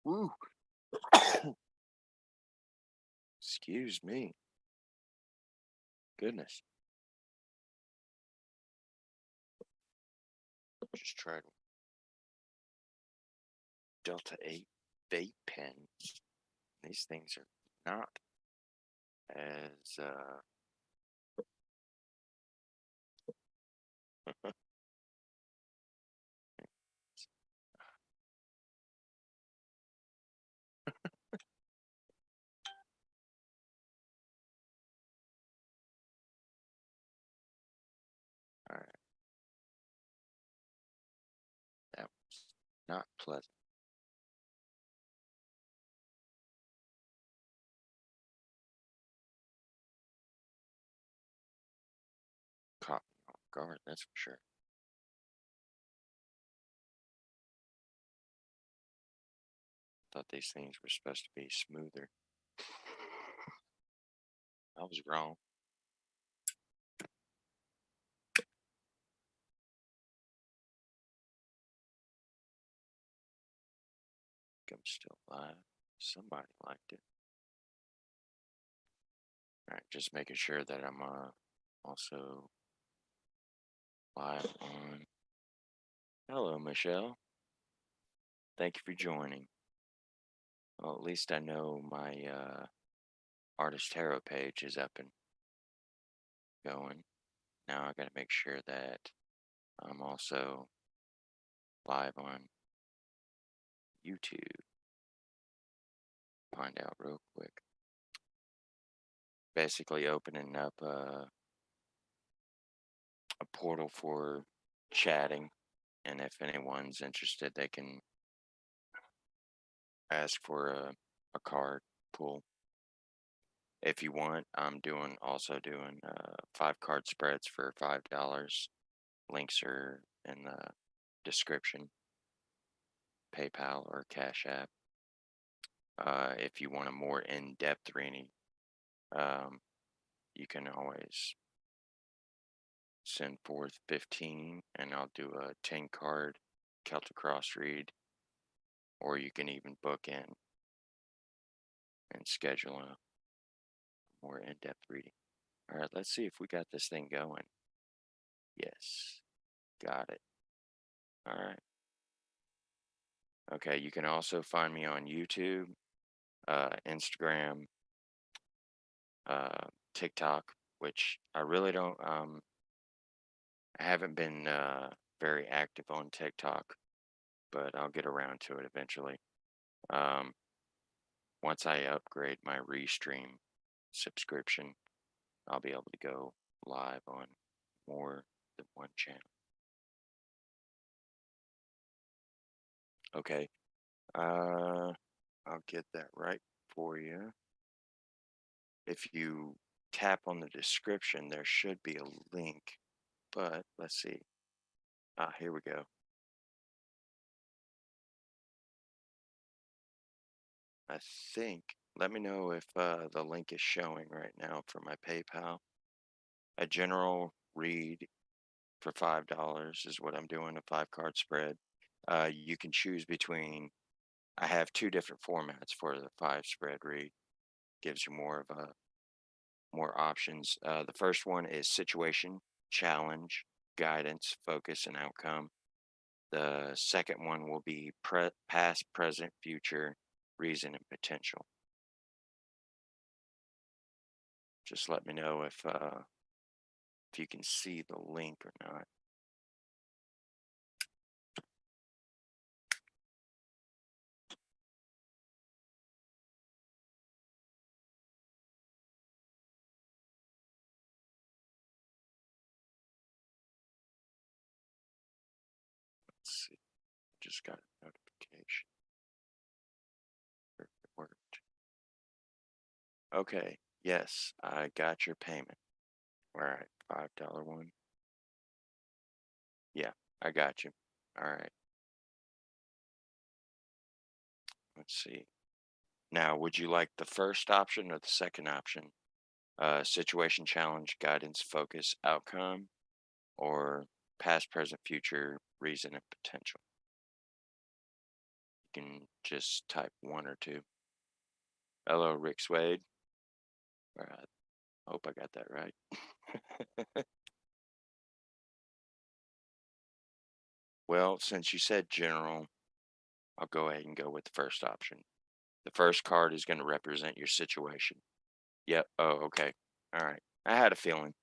Woo. Excuse me. Goodness. Just tried Delta 8 vape pens. These things are not as all right. That was not pleasant. Caught me off guard, that's for sure. Thought these things were supposed to be smoother. I was wrong. I'm still live. Somebody liked it. All right, just making sure that I'm also live on. Hello, Michelle. Thank you for joining. Well, at least I know my Artist Tarot page is up and going. Now I got to make sure that I'm also live on YouTube. Find out real quick. Basically opening up a portal for chatting, and if anyone's interested, they can ask for a card pull. If you want, I'm also doing 5-card spreads for $5. Links are in the description. PayPal or Cashapp. If you want a more in-depth reading, you can always send forth 15 and I'll do a 10-card Celtic cross read, or you can even book in and schedule a more in-depth reading. All right, let's see if we got this thing going. Yes, got it. All right. Okay, you can also find me on YouTube, Instagram, TikTok, which I really don't, I haven't been very active on TikTok, but I'll get around to it eventually. Once I upgrade my Restream subscription, I'll be able to go live on more than one channel. Okay, I'll get that right for you. If you tap on the description, there should be a link, but let's see. Here we go. I think, let me know if the link is showing right now for my PayPal. A general read for $5 is what I'm doing, a 5-card spread. You can choose between, I have 2 different formats for the 5 spread read. Gives you more options. The first one is situation, challenge, guidance, focus, and outcome. The second one will be past, present, future, reason, and potential. Just let me know if you can see the link or not. Let's see. Just got a notification. It worked. Okay. Yes, I got your payment. All right. $5 one. Yeah, I got you. All right. Let's see. Now, would you like the first option or the second option? Situation, challenge, guidance, focus, outcome, or past, present, future, reason, and potential? can just type one or two. Hello, Rick Swade. All right. Hope I got that right. Well, since you said general, I'll go ahead and go with the first option. The first card is going to represent your situation. Yep. Oh, okay. All right. I had a feeling.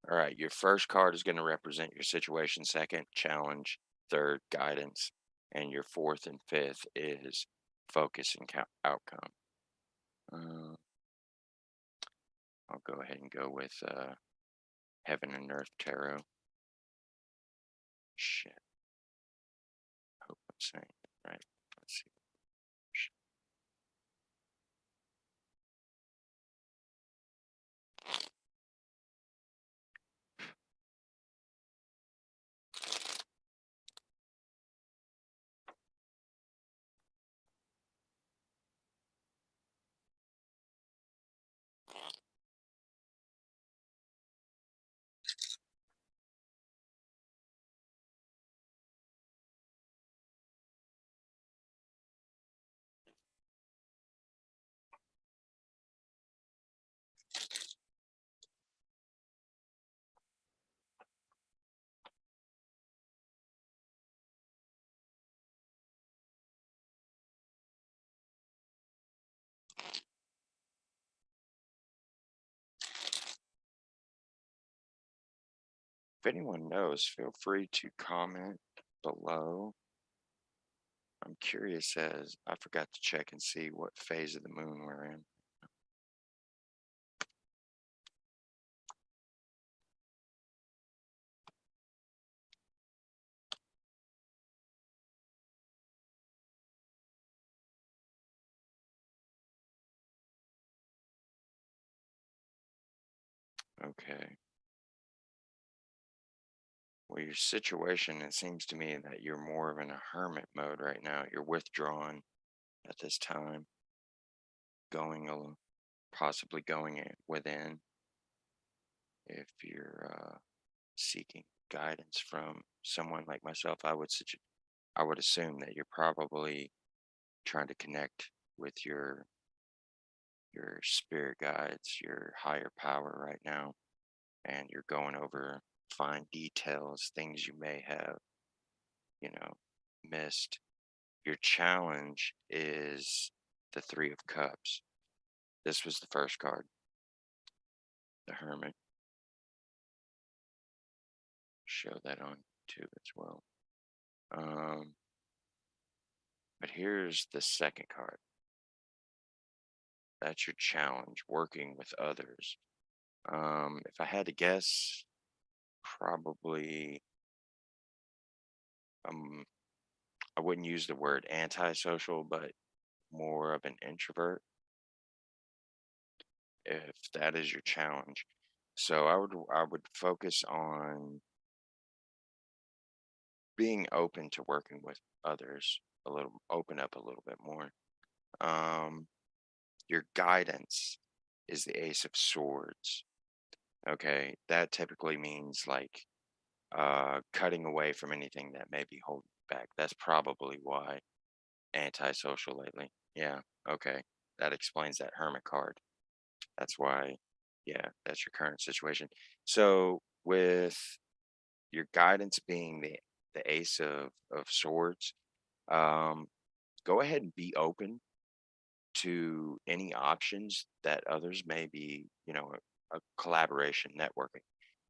All right. Your first card is going to represent your situation. Second, challenge. Third, guidance. And your fourth and fifth is focus and outcome. I'll go ahead and go with Heaven and Earth Tarot. Shit. Hope I'm saying it right. Let's see. Shit. If anyone knows, feel free to comment below. I'm curious as I forgot to check and see what phase of the moon we're in. Okay. Well, your situation, it seems to me that you're more of in a hermit mode right now. You're withdrawn at this time, possibly going within. If you're seeking guidance from someone like myself, I would assume that you're probably trying to connect with your spirit guides, your higher power right now, and you're going over fine details, things you may have, you know, missed. Your challenge is the Three of Cups. This was the first card, the Hermit. Show that on YouTube as well. But here's the second card. That's your challenge, working with others. If I had to guess, probably I wouldn't use the word antisocial, but more of an introvert, if that is your challenge. So I would focus on being open to working with others a little, open up a little bit more. Um, your guidance is the Ace of Swords. Okay, that typically means like cutting away from anything that may be holding you back. That's probably why antisocial lately. Yeah, okay. That explains that hermit card. That's why, yeah, that's your current situation. So with your guidance being the ace of swords, um, go ahead and be open to any options that others may be, a collaboration, networking,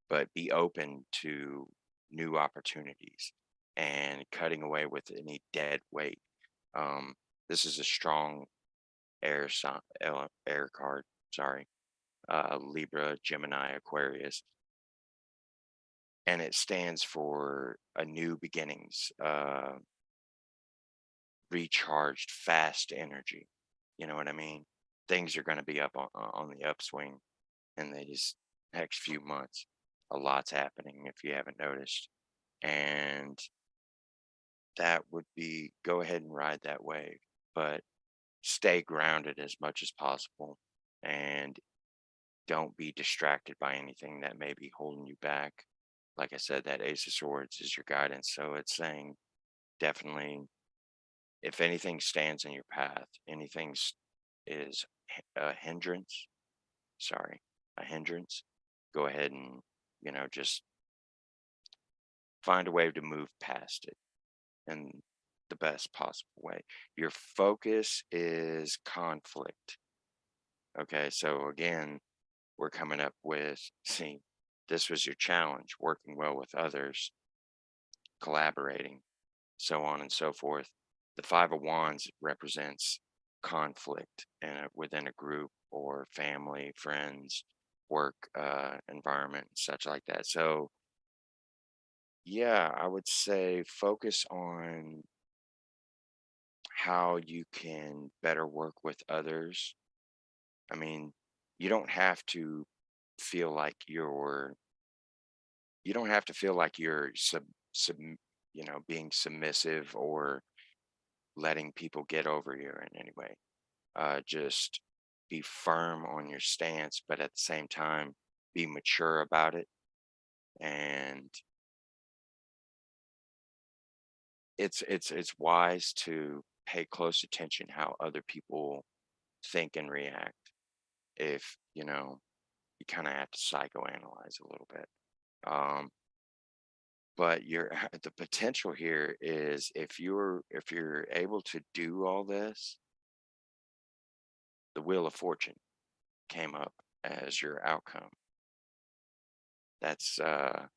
but be open to new opportunities and cutting away with any dead weight. Um, this is a strong air card. Sorry, Libra, Gemini, Aquarius, and it stands for a new beginnings, recharged, fast energy. You know what I mean? Things are going to be up on the upswing in these next few months. A lot's happening if you haven't noticed, and that would be go ahead and ride that wave, but stay grounded as much as possible, and don't be distracted by anything that may be holding you back. Like I said, that Ace of Swords is your guidance. So it's saying definitely if anything stands in your path, anything is a hindrance, sorry, a hindrance, go ahead and, just find a way to move past it in the best possible way. Your focus is conflict. Okay, so again, we're coming up with, see, this was your challenge, working well with others, collaborating, so on and so forth. The Five of Wands represents conflict within a group or family, friends, work environment, such like that. So, yeah, I would say focus on how you can better work with others. I mean, you don't have to feel like you don't have to feel like you're sub being submissive or letting people get over you in any way. Just be firm on your stance, but at the same time, be mature about it. And it's wise to pay close attention how other people think and react. If you kind of have to psychoanalyze a little bit. Um, but the potential here is if you're able to do all this, the Wheel of Fortune came up as your outcome. That's oh,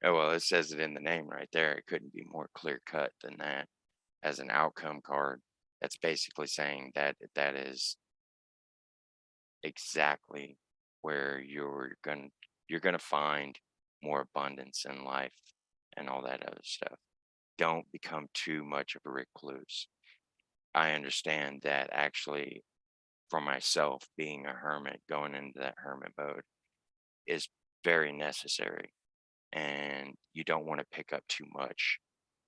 well, it says it in the name right there. It couldn't be more clear cut than that as an outcome card. That's basically saying that that is exactly where you're gonna find more abundance in life and all that other stuff. Don't become too much of a recluse. I understand that actually for myself being a hermit, going into that hermit mode is very necessary. And you don't want to pick up too much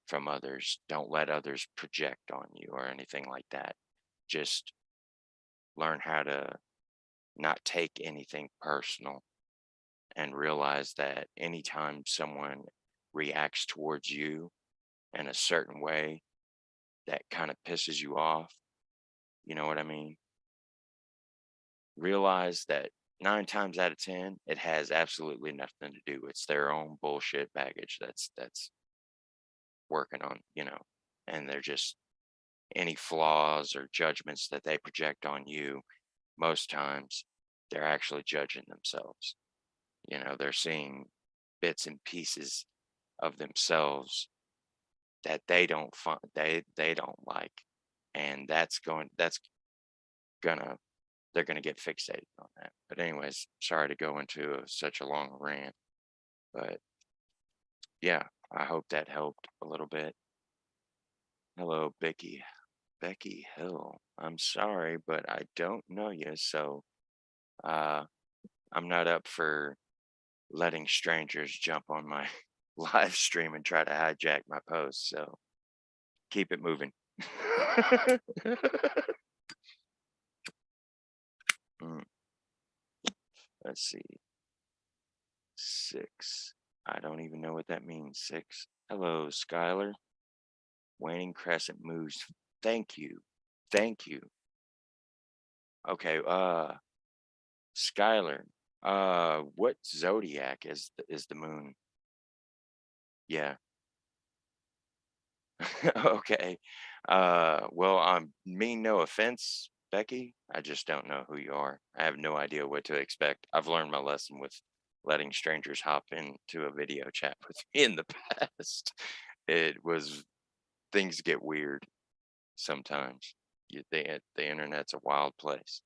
from others. Don't let others project on you or anything like that. Just learn how to not take anything personal and realize that anytime someone reacts towards you in a certain way that kind of pisses you off, you know what I mean? Realize that 9 times out of 10, it has absolutely nothing to do. It's their own bullshit baggage that's working on, and they're just any flaws or judgments that they project on you, most times they're actually judging themselves. They're seeing bits and pieces of themselves that they don't like, and that's gonna they're gonna get fixated on that. But anyways, sorry to go into such a long rant, but yeah, I hope that helped a little bit. Hello, Becky Hill. I'm sorry, but I don't know you, so uh, I'm not up for letting strangers jump on my live stream and try to hijack my post. So keep it moving. Mm, let's see. 6. I don't even know what that means. 6. Hello, Skylar. Waning Crescent moves. Thank you. Thank you. Okay, Skylar. What zodiac is the moon? Yeah. Okay. Well, mean no offense, Becky. I just don't know who you are. I have no idea what to expect. I've learned my lesson with letting strangers hop into a video chat with me in the past. It was things get weird sometimes. The internet's a wild place.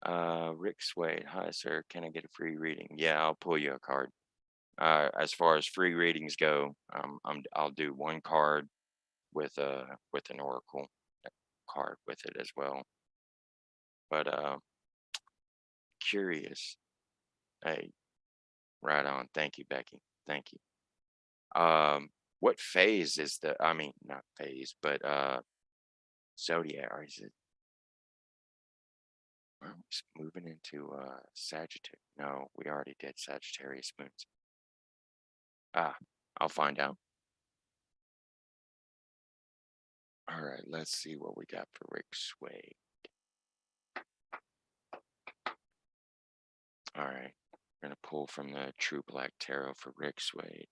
Rick Swade. Hi, sir. Can I get a free reading? Yeah, I'll pull you a card. As far as free readings go, I'll do one card with an oracle card with it as well. But curious. Hey, right on. Thank you, Becky. Thank you. What phase is I mean, not phase, but zodiac, or is it moving into Sagittarius? No, we already did Sagittarius moons. Ah, I'll find out. All right, let's see what we got for Rick Sway. All right, we're going to pull from the True Black Tarot for Rick Sway.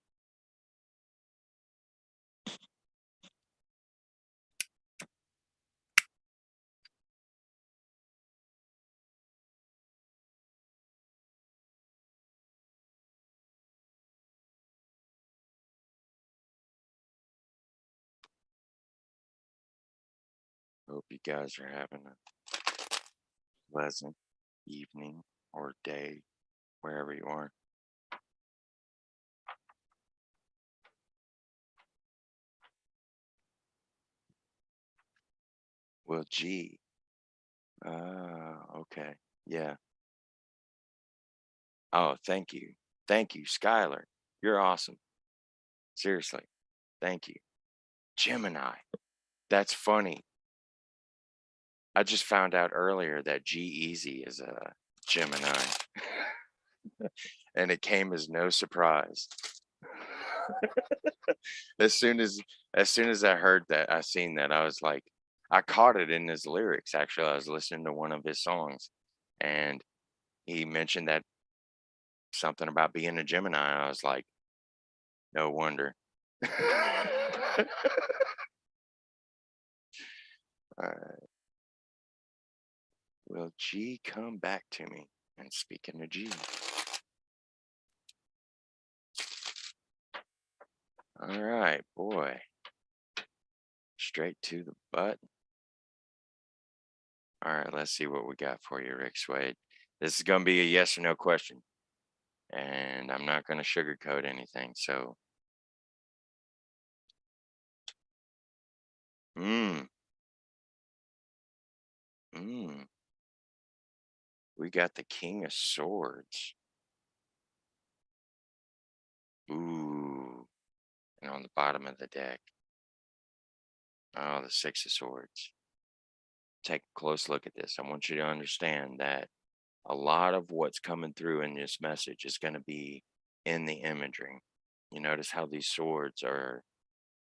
Hope you guys are having a pleasant evening or day, wherever you are. Well, gee. Okay. Yeah. Oh, thank you. Thank you, Skylar. You're awesome. Seriously. Thank you. Gemini. That's funny. I just found out earlier that G-Eazy is a Gemini. And it came as no surprise. As soon as I heard that, I seen that, I was like, I caught it in his lyrics. Actually, I was listening to one of his songs, and he mentioned that something about being a Gemini. And I was like, no wonder. All right. Will G come back to me? And speaking of G. All right, boy. Straight to the butt. All right, let's see what we got for you, Rick Swade. This is going to be a yes or no question. And I'm not going to sugarcoat anything. So, we got the King of Swords. Ooh. And on the bottom of the deck, oh, the Six of Swords. Take a close look at this. I want you to understand that a lot of what's coming through in this message is going to be in the imagery. You notice how these swords are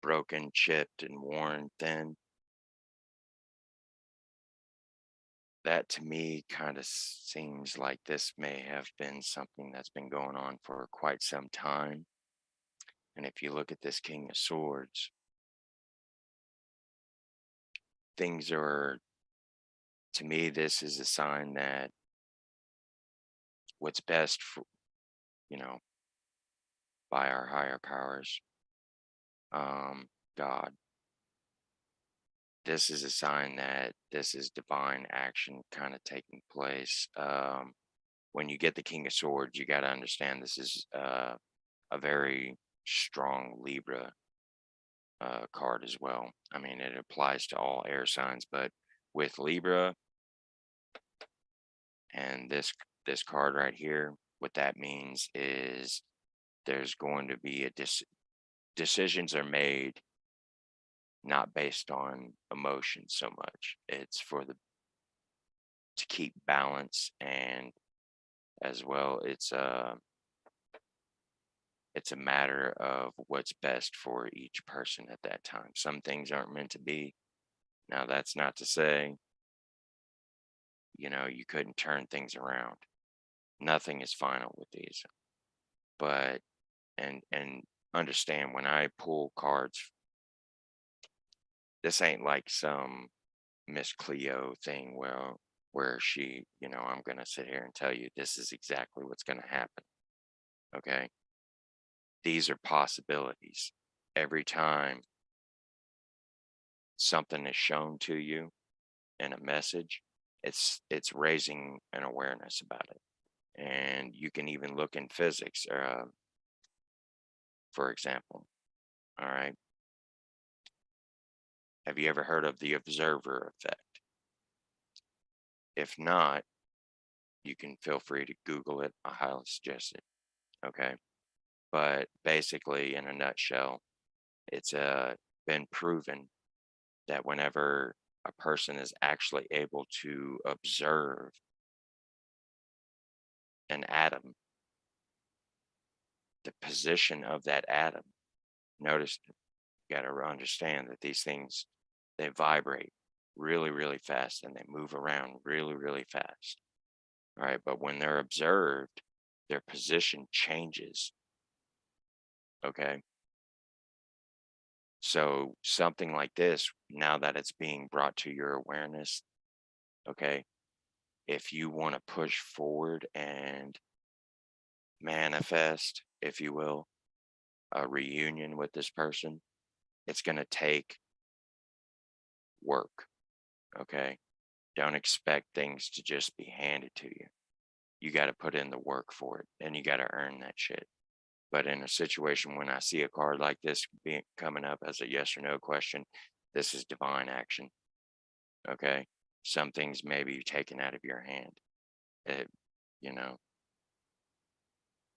broken, chipped, and worn thin. That to me kind of seems like this may have been something that's been going on for quite some time. And if you look at this King of Swords, things are, to me, this is a sign that what's best for, you know, by our higher powers, God, this is a sign that this is divine action kind of taking place. When you get the King of Swords, you got to understand this is a very strong Libra card as well. I mean, it applies to all air signs, but with Libra and this card right here, what that means is there's going to be decisions are made not based on emotion so much. It's for the to keep balance, and as well it's a matter of what's best for each person at that time. Some things aren't meant to be. Now, that's not to say, you couldn't turn things around. Nothing is final with these. But and understand, when I pull cards, this ain't like some Miss Cleo thing where she, I'm gonna sit here and tell you this is exactly what's gonna happen. Okay. These are possibilities. Every time something is shown to you in a message, it's raising an awareness about it. And you can even look in physics, for example. All right. Have you ever heard of the observer effect? If not, you can feel free to Google it. I highly suggest it. Okay. But basically, in a nutshell, it's been proven that whenever a person is actually able to observe an atom, the position of that atom, notice, you got to understand that these things they vibrate really, really fast and they move around really, really fast. Right. But when they're observed, their position changes. Okay. So something like this, now that it's being brought to your awareness, okay, if you want to push forward and manifest, if you will, a reunion with this person, it's going to take work. Okay. Don't expect things to just be handed to you. You got to put in the work for it and you got to earn that shit. But in a situation when I see a card like this being coming up as a yes or no question, this is divine action. Okay. Some things may be taken out of your hand. It, you know,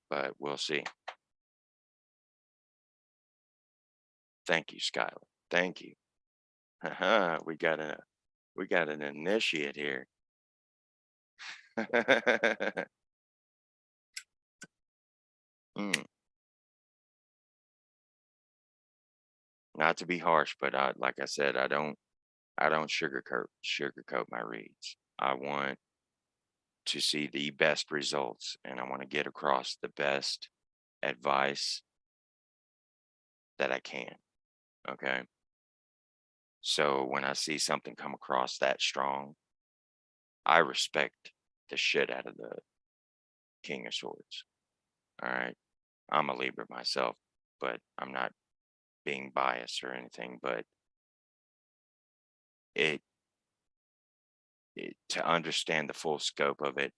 but we'll see. Thank you, Skylar. Thank you. Haha, we got an initiate here. Mm, not to be harsh, but like I said, I don't sugarcoat my reads. I want to see the best results and I want to get across the best advice that I can. Okay. So when I see something come across that strong, I respect the shit out of the King of Swords. All right. I'm a Libra myself, but I'm not being biased or anything. But it, to understand the full scope of it,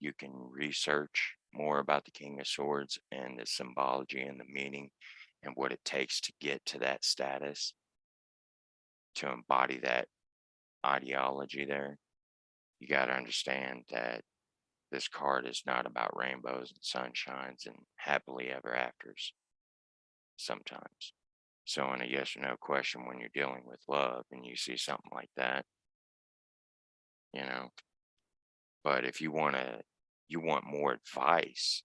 you can research more about the King of Swords and the symbology and the meaning and what it takes to get to that status, to embody that ideology there. You got to understand that this card is not about rainbows and sunshines and happily ever afters sometimes. So, in a yes or no question, when you're dealing with love and you see something like that, you know, but if you want more advice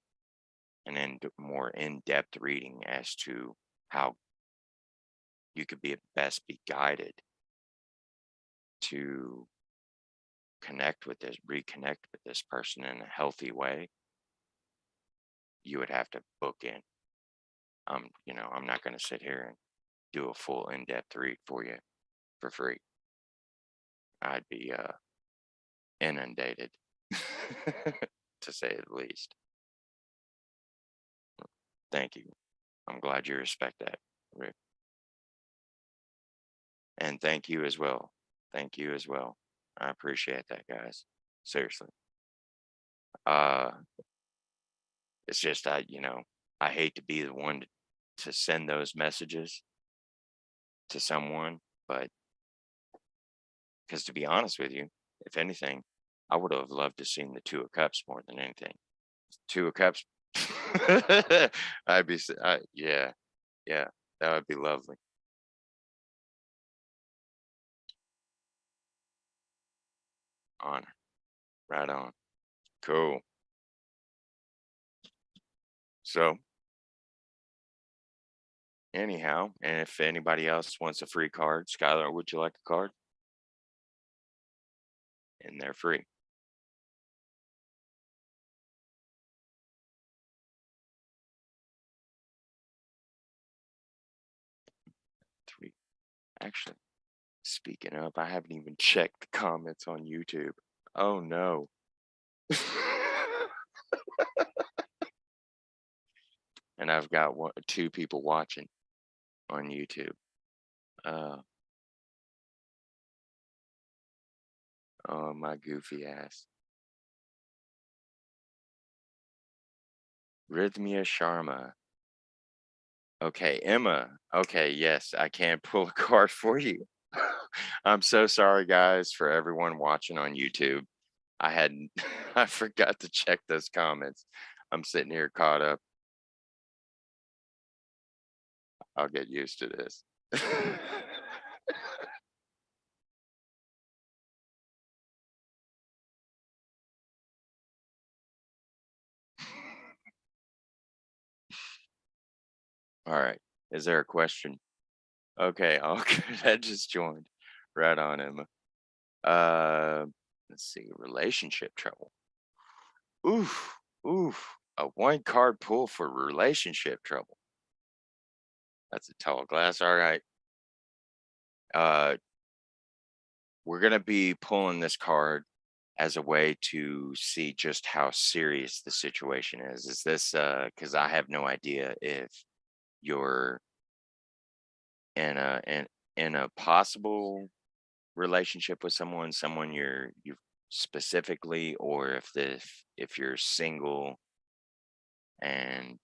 and then more in depth reading as to how you could best be guided to reconnect with this person in a healthy way, you would have to book in. I'm not going to sit here and do a full in-depth read for you for free. I'd be inundated, to say the least. Thank you. I'm glad you respect that, Rick. And thank you as well. Thank you as well. I appreciate that, guys. Seriously. Uh, it's just I hate to be the one to send those messages to someone, but because to be honest with you, if anything, I would have loved to seen the Two of Cups more than anything. Two of Cups. Yeah, yeah, that would be lovely. Honor. Right on. Cool. So, anyhow, and if anybody else wants a free card, Skylar, would you like a card? And they're free. Three. Actually, speaking of, I haven't even checked the comments on YouTube. Oh no. And I've got two people watching on YouTube. Uh, oh, my goofy ass. Rhythmia Sharma. Okay, Emma. Okay, yes, I can pull a card for you. I'm so sorry, guys, for everyone watching on YouTube. I hadn't, I forgot to check those comments. I'm sitting here caught up. I'll get used to this. All right. Is there a question? Okay, all good. I just joined. Right on, Emma. Uh, let's see. Relationship trouble. Oof, oof. A one card pull for relationship trouble. That's a tall glass. All right. Uh, we're gonna be pulling this card as a way to see just how serious the situation is. Is this because I have no idea if you're in a possible relationship with someone you specifically, or if you're single and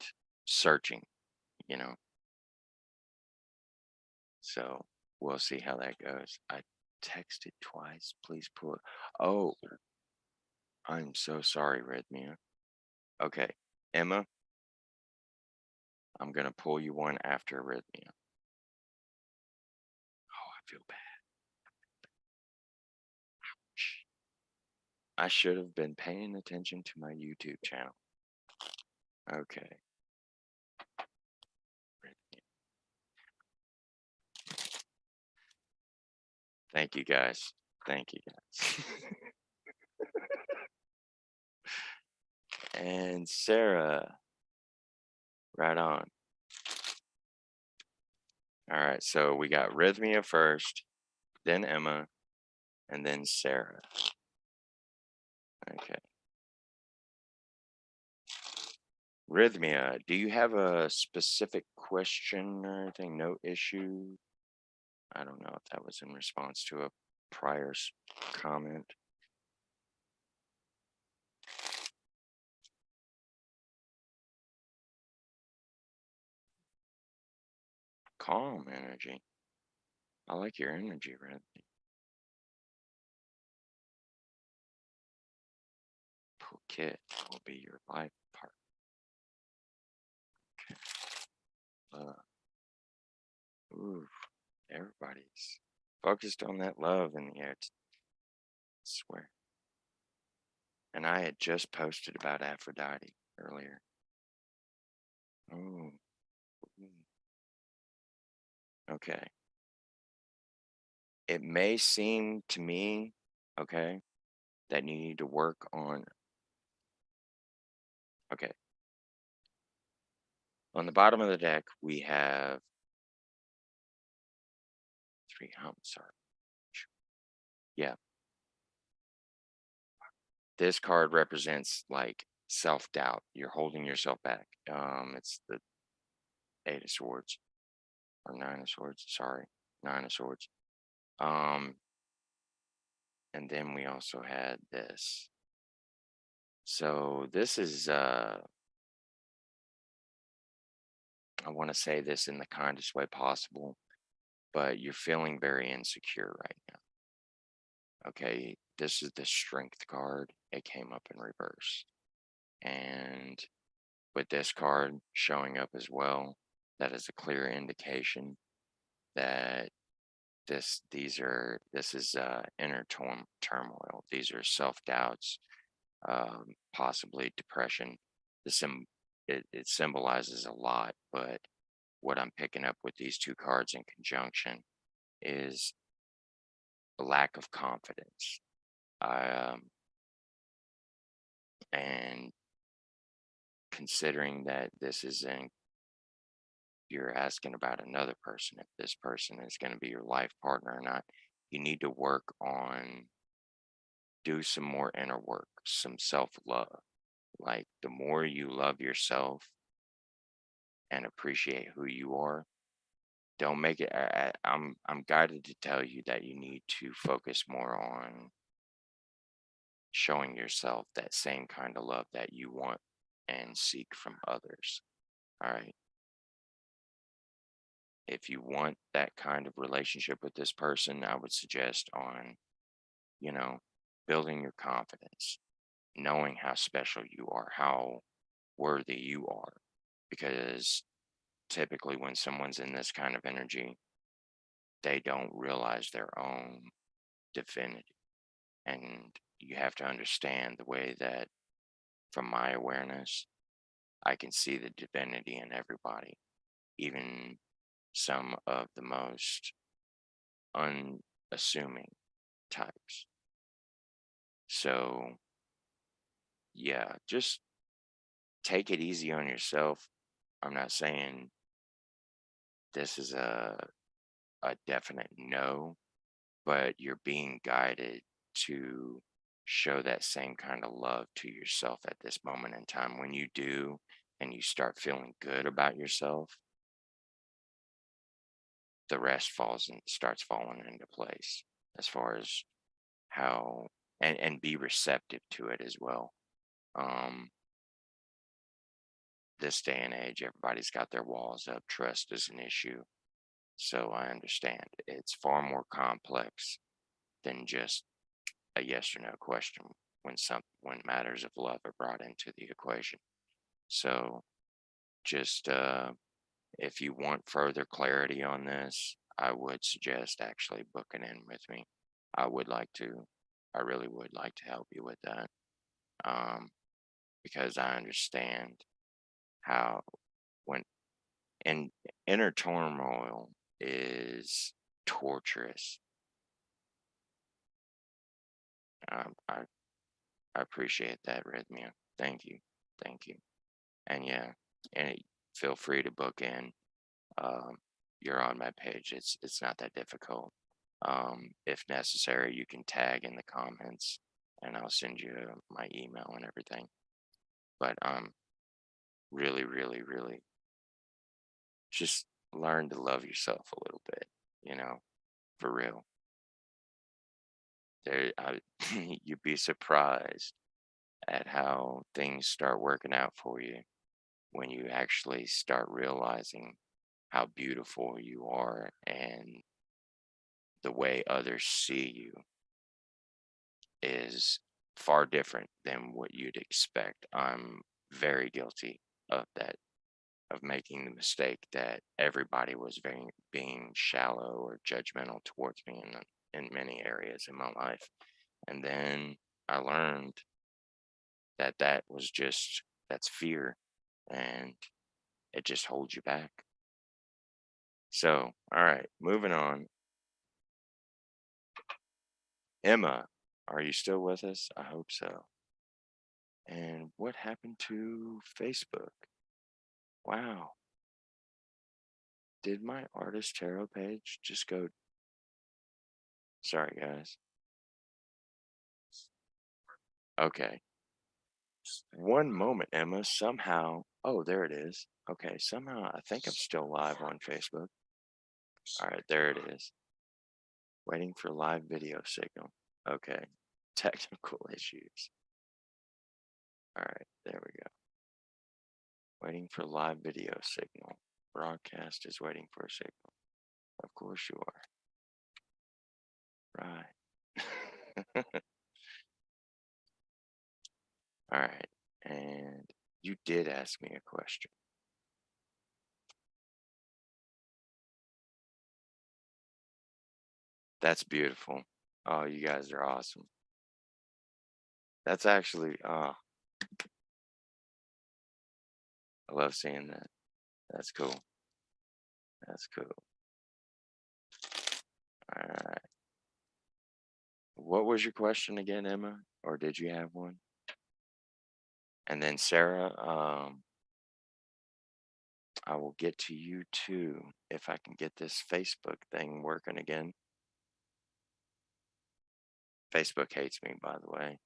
searching, you know. So we'll see how that goes. I texted twice. Please pull. Oh, I'm so sorry, Rhythmia. Okay, Emma, I'm gonna pull you one after Rhythmia. Oh, I feel bad. I should have been paying attention to my YouTube channel. Okay. Thank you guys. Thank you guys. And Sarah, right on. All right, so we got Rhythmia first, then Emma, and then Sarah. Okay. Rhythmia, do you have a specific question or anything? No issue? I don't know if that was in response to a prior comment. Calm energy. I like your energy, Rhythmia. Kit will be your life partner. Ooh, everybody's focused on that love in the air. I swear. And I had just posted about Aphrodite earlier. Oh, okay. It may seem to me, okay, that you need to work on. Okay. On the bottom of the deck, we have three. I'm sorry. Yeah. This card represents like self doubt. You're holding yourself back. It's the Eight of Swords or Nine of Swords. Sorry, Nine of Swords. And then we also had this. So this is I want to say this in the kindest way possible, but you're feeling very insecure right now. Okay, this is the Strength card. It came up in reverse. And with this card showing up as well, that is a clear indication that this is inner turmoil. These are self-doubts, possibly depression. It symbolizes a lot, but what I'm picking up with these two cards in conjunction is a lack of confidence. Um, and considering that this is in, you're asking about another person, if this person is going to be your life partner or not, you need to work on, do some more inner work, some self love. Like the more you love yourself and appreciate who you are, don't make it. I'm guided to tell you that you need to focus more on showing yourself that same kind of love that you want and seek from others. All right. If you want that kind of relationship with this person, I would suggest on, you know, building your confidence, knowing how special you are, how worthy you are. Because typically, when someone's in this kind of energy, they don't realize their own divinity. And you have to understand the way that, from my awareness, I can see the divinity in everybody, even some of the most unassuming types. So, yeah, just take it easy on yourself. I'm not saying this is a definite no, but you're being guided to show that same kind of love to yourself at this moment in time. When you do and you start feeling good about yourself, the rest falls and starts falling into place as far as how and be receptive to it as well. Um, this day and age, everybody's got their walls up. Trust is an issue. So I understand it's far more complex than just a yes or no question when matters of love are brought into the equation. So just if you want further clarity on this, I would suggest actually booking in with me. I would like to. I really would like to help you with that, um, because I understand how when in inner turmoil is torturous. I appreciate that, Rhythmia. Thank you, thank you. And yeah, feel free to book in. Um, you're on my page. It's not that difficult. If necessary, you can tag in the comments, and I'll send you my email and everything. But really, really, really, just learn to love yourself a little bit. You know, for real. You'd be surprised at how things start working out for you when you actually start realizing how beautiful you are and the way others see you is far different than what you'd expect. I'm very guilty of that, of making the mistake that everybody was being shallow or judgmental towards me in many areas in my life. And then I learned that that's fear, and it just holds you back. So, all right, moving on. Emma, are you still with us? I hope so. And what happened to Facebook? Wow. Did my artist tarot page just go? Sorry, guys. Okay. One moment, Emma. Somehow. Oh, there it is. Okay. Somehow I think I'm still live on Facebook. All right. There it is. Waiting for live video signal. Okay. Technical issues. All right. There we go. Waiting for live video signal. Broadcast is waiting for a signal. Of course you are. Right. All right. And you did ask me a question. That's beautiful. Oh, you guys are awesome. That's actually, I love seeing that. That's cool. That's cool. All right. What was your question again, Emma? Or did you have one? And then Sarah, I will get to you too if I can get this Facebook thing working again. Facebook hates me, by the way.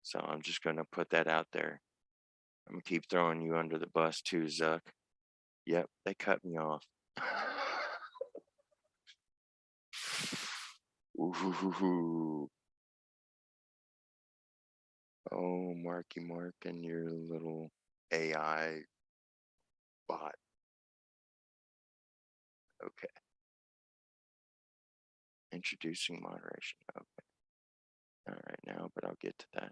So I'm just going to put that out there. I'm going to keep throwing you under the bus too, Zuck. Yep, they cut me off. Ooh. Oh, Marky Mark and your little AI bot. Okay. Introducing moderation. Okay. All right now, but I'll get to that.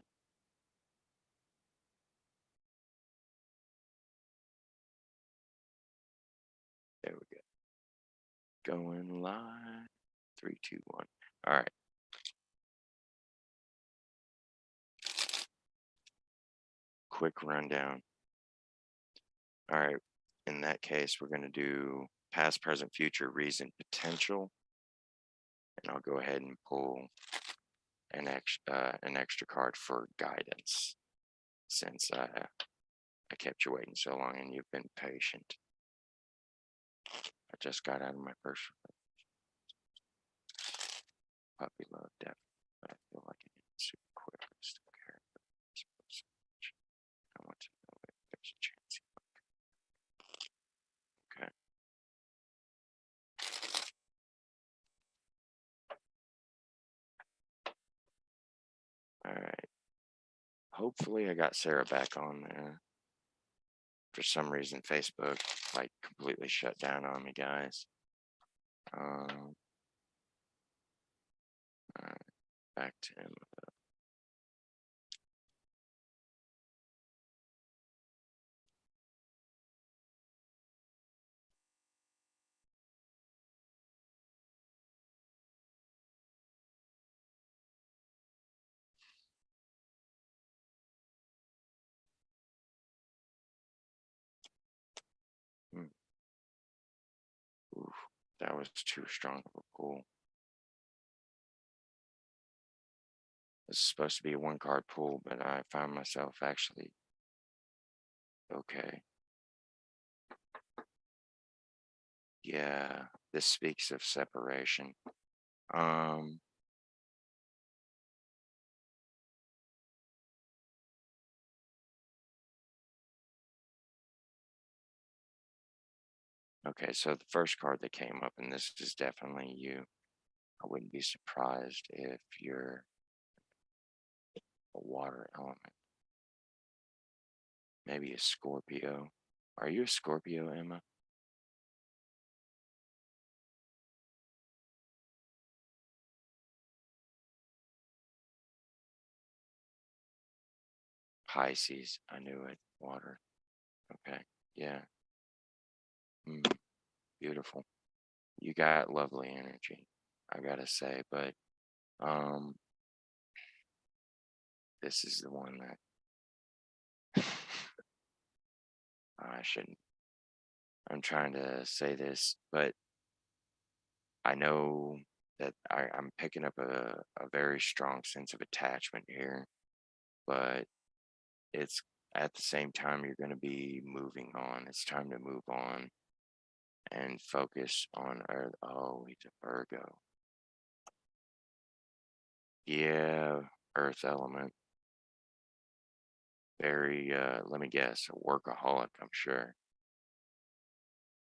There we go. Going live. 3, 2, 1. All right. Quick rundown. All right. in that case, we're going to do past, present, future, reason, potential. And I'll go ahead and pull an extra card for guidance, since I kept you waiting so long and you've been patient. I just got out of my first puppy love depth, but I feel like it is super quick. I still care so much. I want to know if there's a chance. Okay. All right. Hopefully I got Sarah back on there. For some reason, Facebook like completely shut down on me, guys. All right, back to him. Oof, that was too strong of a pull. This is supposed to be a one card pull, but I found myself actually okay. Yeah, this speaks of separation. Okay, so the first card that came up, and this is definitely you. I wouldn't be surprised if you're a water element. Maybe a Scorpio. Are you a Scorpio, Emma? Pisces. I knew it. Water. Okay. Yeah. Beautiful. You got lovely energy, I gotta say, but this is the one that I shouldn't. I'm trying to say this, but I know that I'm picking up a very strong sense of attachment here, but it's at the same time you're going to be moving on. It's time to move on and focus on Earth. Oh, he's a Virgo. Yeah, Earth element. Very, let me guess, a workaholic, I'm sure.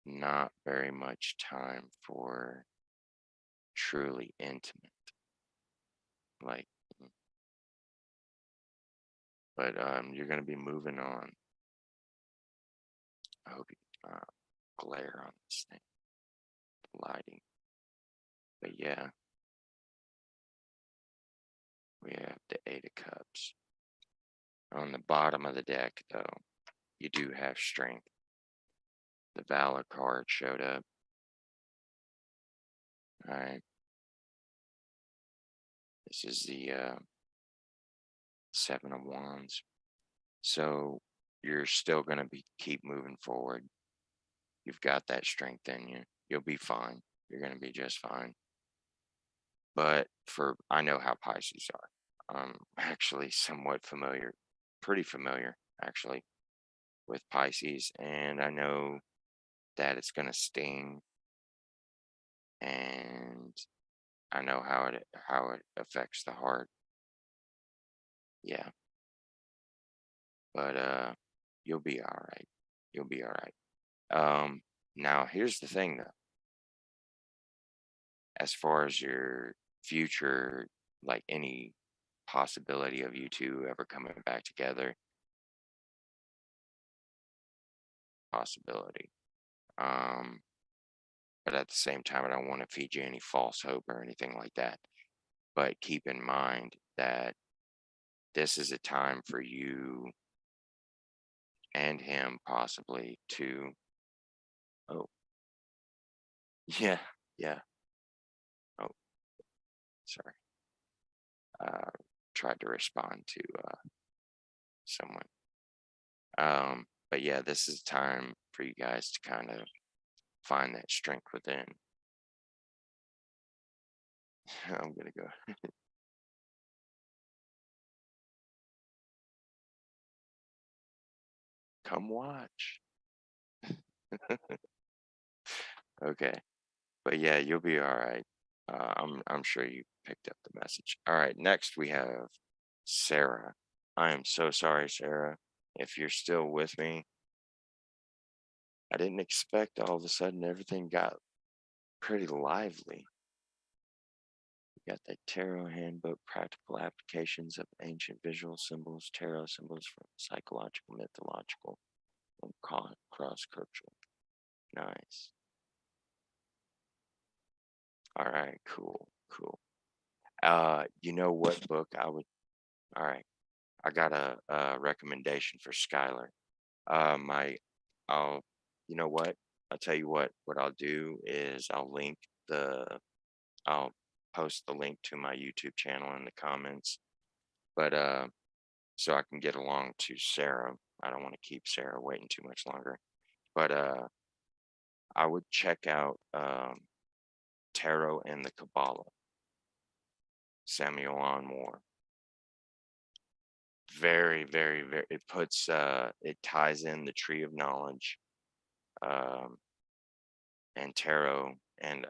Not very much time for truly intimate. Like, but you're going to be moving on. I hope you glare on this thing, lighting. But yeah, we have the Eight of Cups. On the bottom of the deck, though, you do have strength. The Valor card showed up. All right. This is the Seven of Wands. So you're still going to keep moving forward. You've got that strength in you. You'll be fine. You're going to be just fine. But I know how Pisces are. I'm actually somewhat familiar, pretty familiar actually, with Pisces, and I know that it's going to sting, and I know how it affects the heart. Yeah, but you'll be all right. You'll be all right. Now here's the thing though. As far as your future, like any possibility of you two ever coming back together, possibility. Um, but at the same time, I don't want to feed you any false hope or anything like that. But keep in mind that this is a time for you and him possibly to, oh, yeah, yeah. Oh, sorry. Tried to respond to someone. But yeah, this is time for you guys to kind of find that strength within. I'm gonna go. Come watch. Okay. But yeah, you'll be all right. I'm sure you picked up the message. All right, next we have Sarah. I am so sorry, Sarah. If you're still with me, I didn't expect all of a sudden everything got pretty lively. We got the Tarot Handbook, practical applications of ancient visual symbols, tarot symbols from psychological, mythological, and cross-cultural. Nice. All right, cool, cool. You know what book I would? All right, I got a recommendation for Skylar. My, I'll, you know what? I'll tell you what. What I'll do is I'll post the link to my YouTube channel in the comments. But so I can get along to Sarah. I don't want to keep Sarah waiting too much longer. But I would check out Tarot and the Kabbalah, Samuel on Moore. Very, very, very. It ties in the tree of knowledge, um, and tarot, and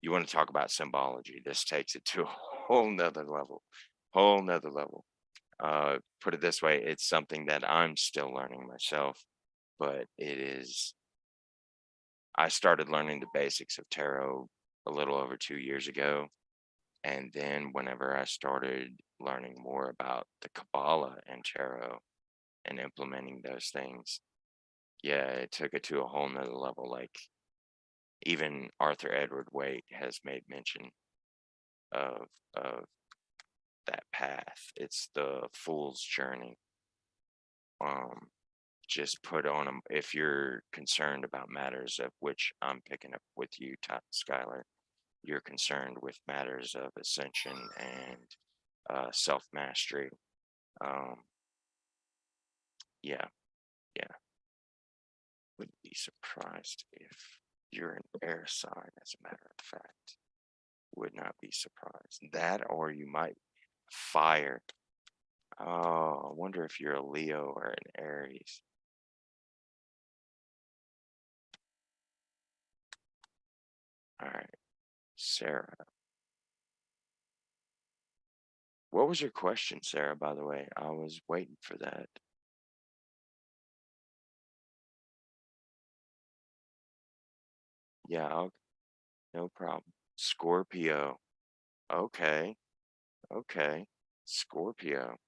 you want to talk about symbology. This takes it to a whole nother level, whole nother level. Put it this way, it's something that I'm still learning myself, but I started learning the basics of tarot a little over 2 years ago. And then whenever I started learning more about the Kabbalah and tarot and implementing those things, yeah, it took it to a whole nother level. Like even Arthur Edward Waite has made mention of that path. It's the fool's journey. Um, just put on them if you're concerned about matters of which I'm picking up with you, Skylar. You're concerned with matters of ascension and self mastery. Um, yeah, yeah. Wouldn't be surprised if you're an air sign, as a matter of fact. Would not be surprised. That, or you might fire. Oh, I wonder if you're a Leo or an Aries. All right, Sarah. What was your question, Sarah, by the way? I was waiting for that. Yeah, no problem. Scorpio. Okay, okay. Scorpio.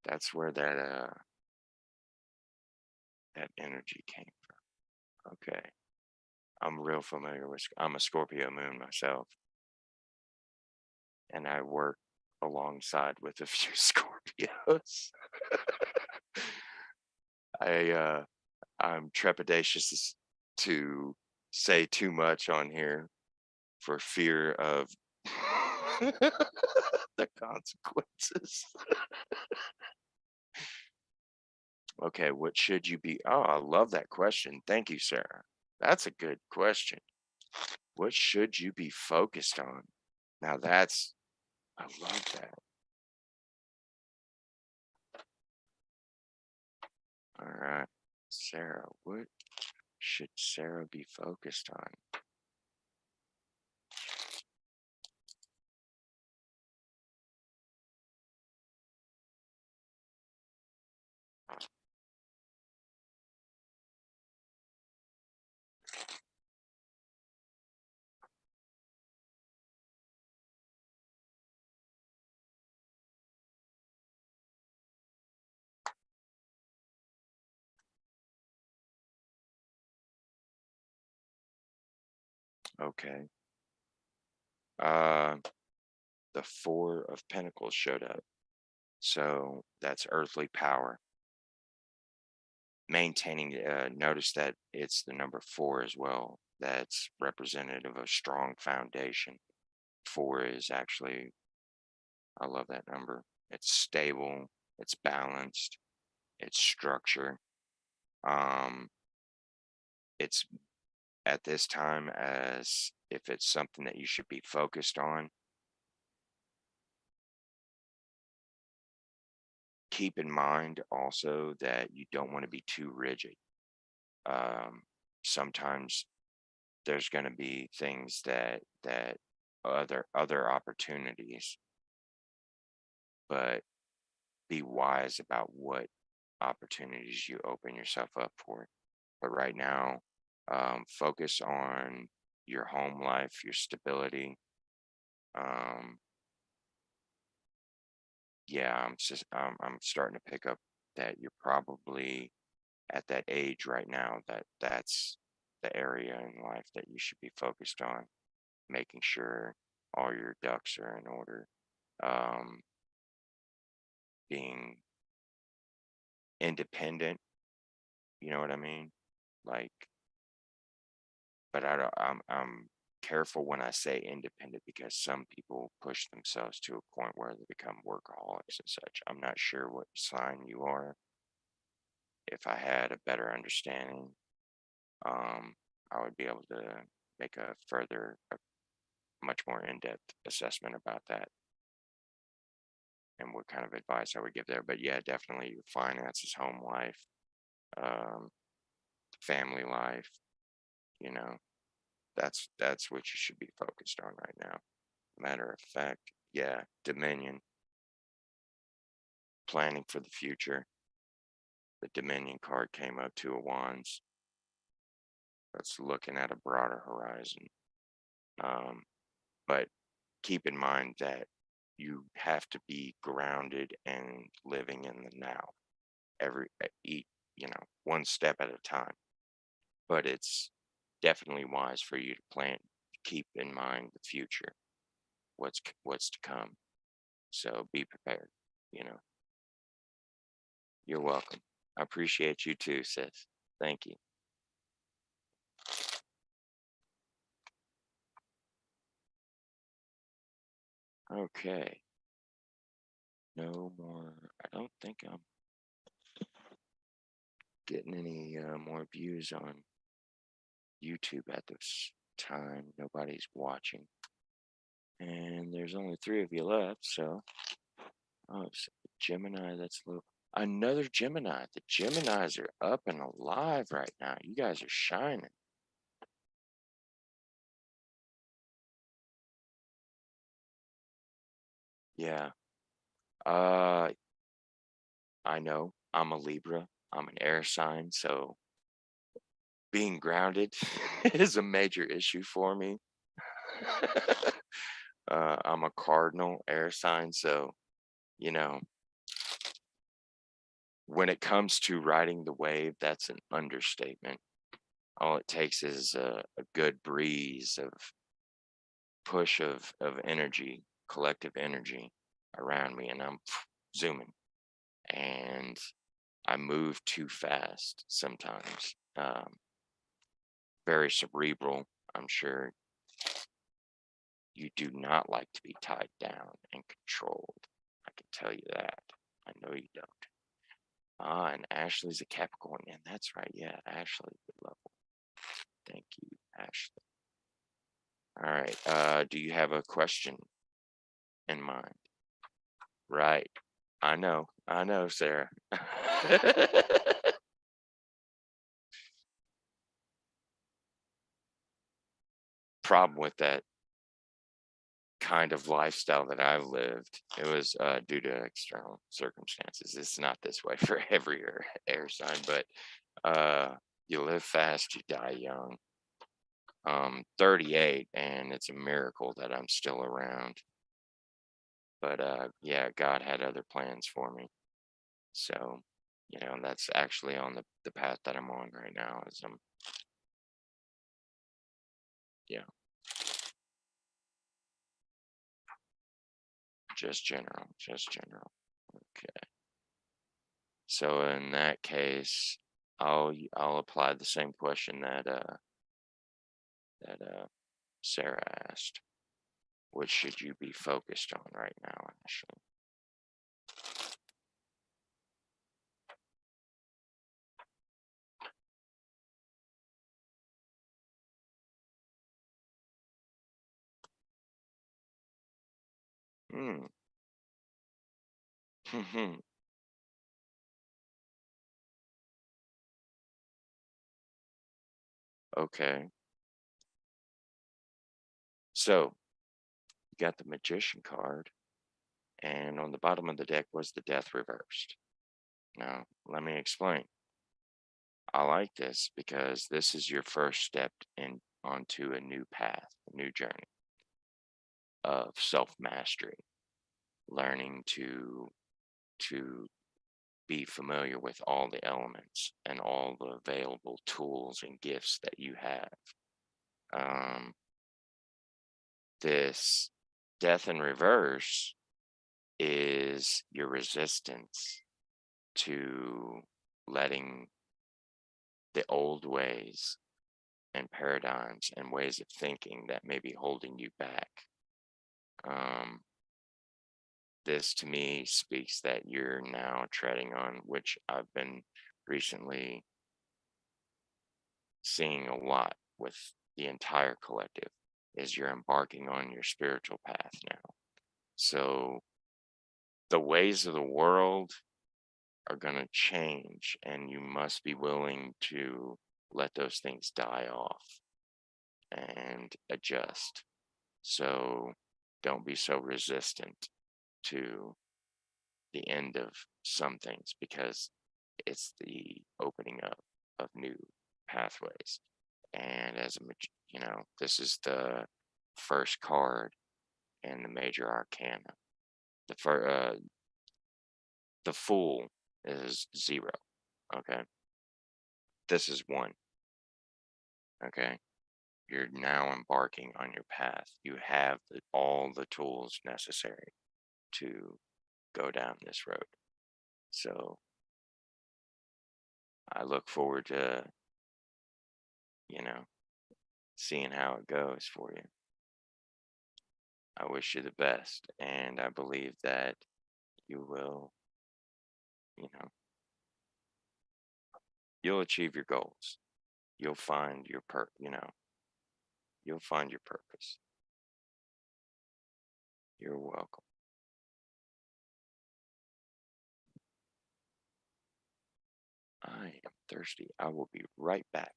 That's where that energy came from. Okay. I'm real familiar with I'm a Scorpio moon myself, and I work alongside with a few Scorpios. I I'm trepidatious to say too much on here for fear of the consequences. Okay, what should you be? Oh, I love that question. Thank you, Sarah. That's a good question. What should you be focused on? Now I love that. All right, Sarah, what should Sarah be focused on? Okay. Uh, the Four of Pentacles showed up. So that's earthly power. Maintaining, notice that it's the number four as well. That's representative of a strong foundation. Four is actually, I love that number. It's stable, it's balanced, it's structure. Um, it's at this time, as if it's something that you should be focused on, keep in mind also that you don't want to be too rigid. Um, Sometimes there's going to be things that other opportunities, but be wise about what opportunities you open yourself up for. But right now, focus on your home life, your stability. Um, yeah, I'm starting to pick up that you're probably at that age right now that's the area in life that you should be focused on, making sure all your ducks are in order. Um, Being independent, you know what I mean? Like, but I don't, I'm careful when I say independent, because some people push themselves to a point where they become workaholics and such. I'm not sure what sign you are. If I had a better understanding, um, I would be able to make a much more in-depth assessment about that and what kind of advice I would give there. But yeah, definitely your finances, home life, um, family life, you know, that's what you should be focused on right now. Matter of fact, yeah, Dominion, planning for the future. The Dominion card came up, Two of Wands. That's looking at a broader horizon. Um, but keep in mind that you have to be grounded and living in the now. Eat, one step at a time. But it's definitely wise for you to plan, keep in mind the future, what's to come. So be prepared. You know, you're welcome. I appreciate you too, sis. Thank you. Okay. No more. I don't think I'm getting any more views on YouTube at this time. Nobody's watching. And there's only 3 of you left, so oh, it's Gemini, that's low. Another Gemini. The Geminis are up and alive right now. You guys are shining. Yeah. Uh, I know. I'm a Libra. I'm an air sign, so being grounded is a major issue for me. I'm a cardinal air sign, so you know, when it comes to riding the wave, that's an understatement. All it takes is a good breeze of push of energy, collective energy around me, and I'm zooming. And I move too fast sometimes. Very cerebral. I'm sure you do not like to be tied down and controlled. I can tell you that. I know you don't. Ah, and Ashley's a Capricorn. That's right. Yeah, Ashley, good level. Thank you, Ashley. All right. Do you have a question in mind? Right. I know, Sarah. Problem with that kind of lifestyle that I've lived, it was due to external circumstances. It's not this way for every air sign, but you live fast, you die young. 38, and it's a miracle that I'm still around. But yeah, God had other plans for me. So, that's actually on the path that I'm on right now. Is yeah, just general. Okay. So in that case, I'll apply the same question that Sarah asked. What should you be focused on right now, Ashley? Hmm. Hmm. Okay. So you got the magician card, and on the bottom of the deck was the death reversed. Now, let me explain. I like this because this is your first step in onto a new path, a new journey of self-mastery, learning to be familiar with all the elements and all the available tools and gifts that you have. Um, this death in reverse is your resistance to letting the old ways and paradigms and ways of thinking that may be holding you back. Um, this to me speaks that you're now treading on, which I've been recently seeing a lot with the entire collective, is you're embarking on your spiritual path now. So the ways of the world are going to change, and you must be willing to let those things die off and adjust. So don't be so resistant to the end of some things, because it's the opening up of new pathways. And as a this is the first card in the major arcana. The fool is 0. Okay, this is 1. Okay, you're now embarking on your path. You have all the tools necessary to go down this road. So I look forward to, you know, seeing how it goes for you. I wish you the best, and I believe that you will, you know, you'll achieve your goals. You'll find you'll find your purpose. You're welcome. I am thirsty. I will be right back.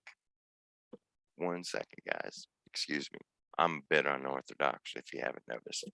1 second, guys. Excuse me. I'm a bit unorthodox if you haven't noticed.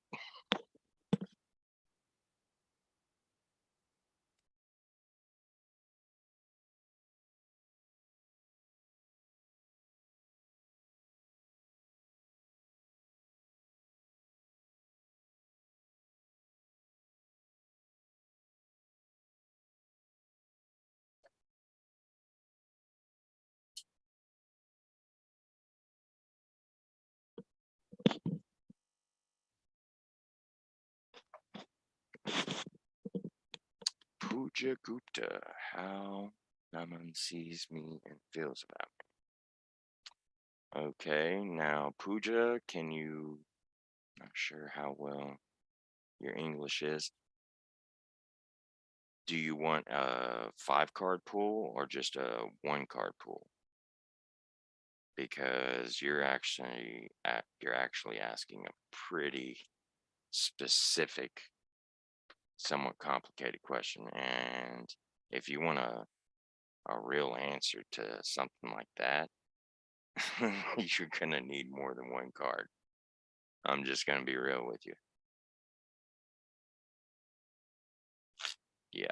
Pooja Gupta, how Naman sees me and feels about me. Okay, now Pooja, can you, not sure how well your English is. Do you want a 5 card pool or just a 1 card pool? Because you're actually asking a pretty specific, somewhat complicated question, and if you want a real answer to something like that, you're gonna need more than 1 card. I'm just gonna be real with you. Yeah.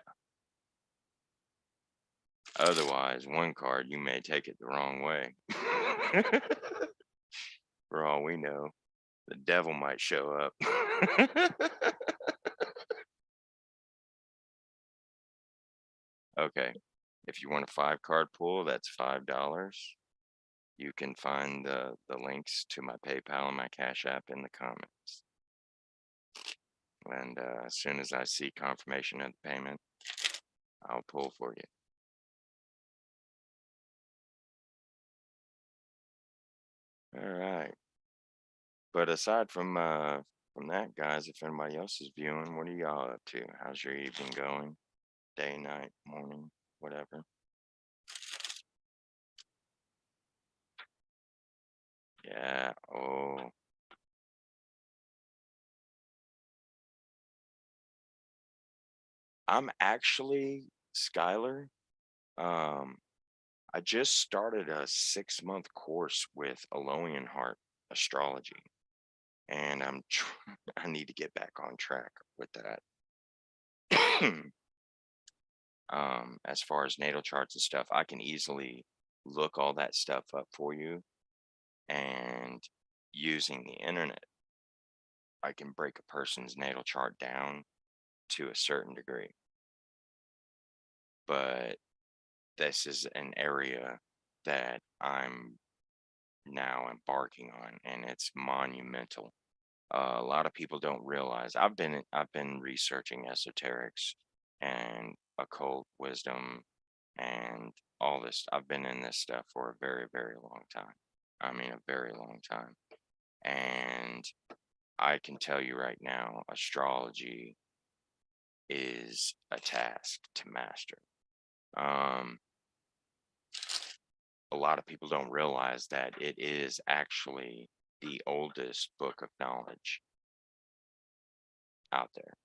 Otherwise, 1 card, you may take it the wrong way. For all we know, the devil might show up. Okay. If you want a 5 card pool, that's $5. You can find the links to my PayPal and my Cash App in the comments. And as soon as I see confirmation of the payment, I'll pull for you. All right. But aside from that, guys, if anybody else is viewing, what are y'all up to? How's your evening going? Day, night, morning, whatever. Yeah. Oh, I'm actually Skylar. Um, I just started a 6-month course with Aloian Heart Astrology, and I need to get back on track with that. As far as natal charts and stuff, I can easily look all that stuff up for you, and using the internet, I can break a person's natal chart down to a certain degree. But this is an area that I'm now embarking on, and it's monumental. A lot of people don't realize I've been researching esoterics and occult wisdom and all this. I've been in this stuff for a very, very long time. I mean, a very long time. And I can tell you right now, astrology is a task to master. Um, a lot of people don't realize that it is actually the oldest book of knowledge out there,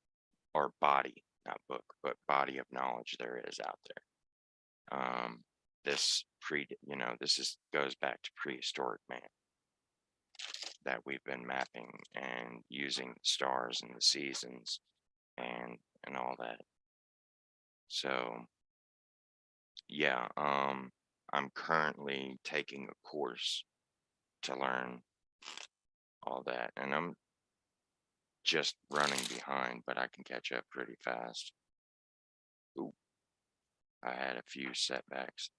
or body, not book, but body of knowledge there is out there. This goes back to prehistoric man that we've been mapping and using the stars and the seasons and all that. So yeah, I'm currently taking a course to learn all that, and I'm just running behind, but I can catch up pretty fast. Ooh, I had a few setbacks.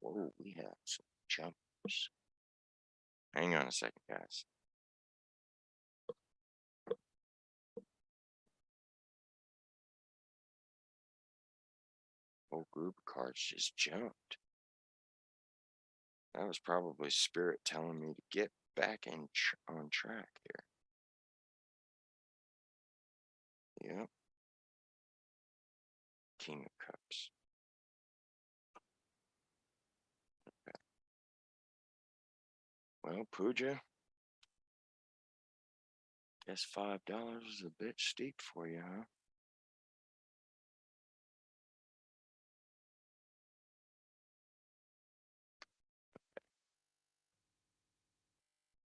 Oh, we have some jumpers. Hang on a second, guys. Whole group of cards just jumped. That was probably Spirit telling me to get back on track here. Yep. King of Cups. Okay. Well, Pooja, guess $5 is a bit steep for you, huh?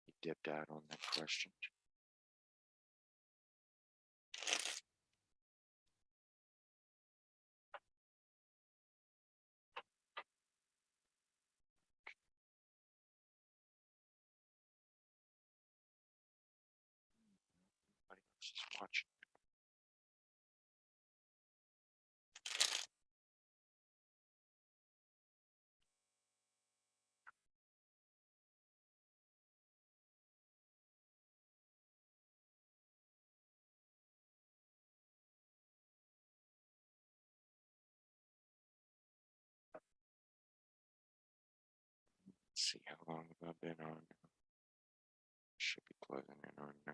You dipped out on that question. Nobody else is watching. Let's see, how long have I been on now? Should be closing in on now.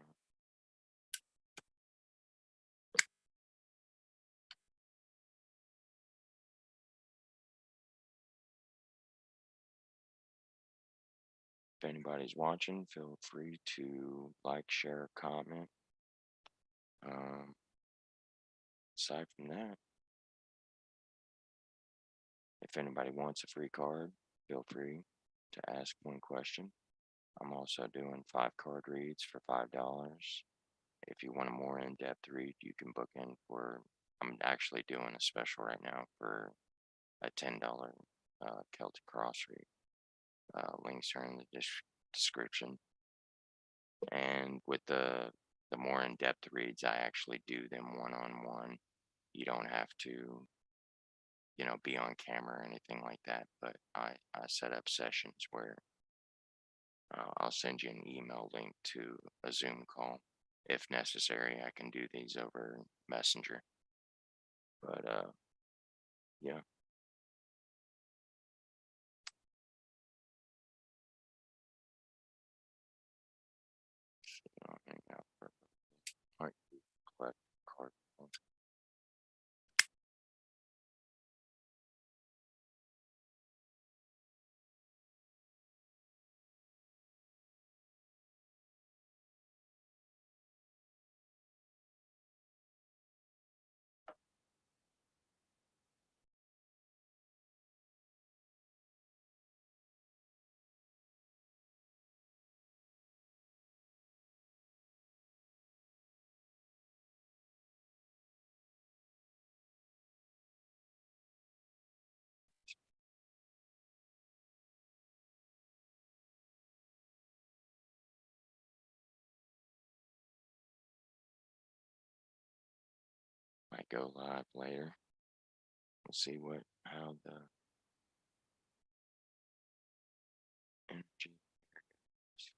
If anybody's watching, feel free to like, share, comment. Aside from that, if anybody wants a free card, feel free to ask one question. I'm also doing 5 card reads for $5. If you want a more in-depth read, you can book in for. I'm actually doing a special right now for a $10 Celtic cross read. Links are in the description. And with the more in-depth reads, I actually do them one-on-one. You don't have to, be on camera or anything like that. But I set up sessions where I'll send you an email link to a Zoom call. If necessary, I can do these over Messenger. But yeah. I'll hang out for might collect card. might go live later. We'll see how the energy goes.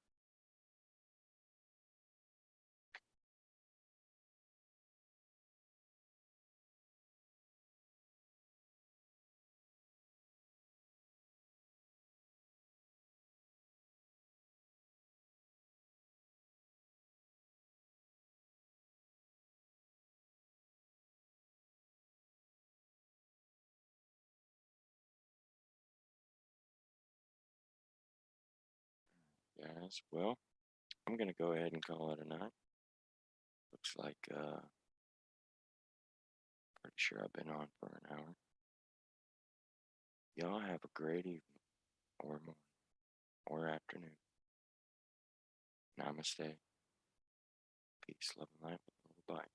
Yes, well, I'm gonna go ahead and call it a night. Looks like pretty sure I've been on for an hour. Y'all have a great evening or morning or afternoon. Namaste. Peace, love, and light with a little bite.